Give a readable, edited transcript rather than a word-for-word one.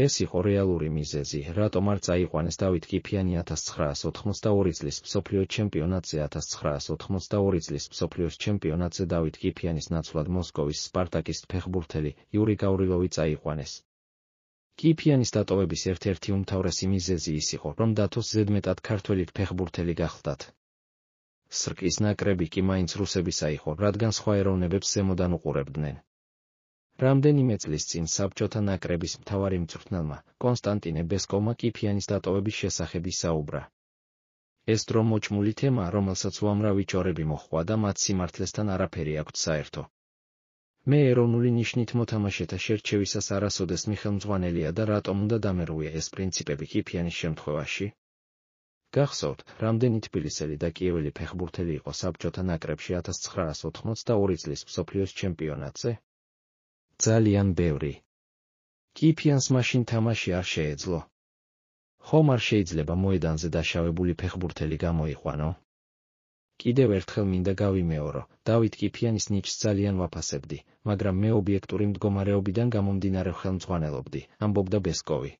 ეს იყო რეალური მიზეზი, რატომ არ წაიყვანეს დავით კიფიანი 1982 წლის მსოფლიო ჩემპიონატზე. 1982 წლის მსოფლიო ჩემპიონატზე დავით კიფიანის ნაცვლად მოსკოვის სპარტაკის ფეხბურთელი იური გავრილოვი წაიყვანეს. კიფიანის დატოვების ერთ-ერთი უმთავრესი მიზეზი ის იყო, რომ დათოს ზედმეტად ქართველი ფეხბურთელი გახლდათ. სრკის ნაკრები კი მაინც რუსებისა იყო, რადგან სხვა ეროვნებებს ზემოდან უყურებდნენ. რამდენიმე წლის წინ საბჭოთა ნაკრების მთავარი მწვრთნელმა, კონსტანტინე ბესკოვმა კიფიანის დატოვების შესახებ ისაუბრა. ეს დრო მოჭმული თემაა, რომელსაც უამრავი ჭორები მოჰყვა და მათ სიმართლესთან არაფერი აქვთ საერთო. მე ეროვნული ნიშნით მოთამაშეთა შერჩევისას არასოდეს მიხელმძღვანელია და რატომ უნდა დამერუია ეს პრინციპები კიფიანის შემთხვევაში? გახსოვთ, რამდენი თბილისელი და კიეველი ფეხბურთელი იყო საბჭოთა ნაკრებში 1982 წლის მსოფლიოს ჩემპიონატზე? ძალიან ბევრი. კიფიანს მაშინ თამაში არ შეეძლო. ხომ არ შეიძლება მოედანზე დაშავებული ფეხბურთელი გამოიყვანო? კიდევ ერთხელ მინდა გავიმეორო, დავით კიფიანის ნიჭს ძალიან ვაფასებდი, მაგრამ მე ობიექტური მდგომარეობიდან გამომდინარე ხელმძღვანელობდი, ამბობდა ბესკოვი.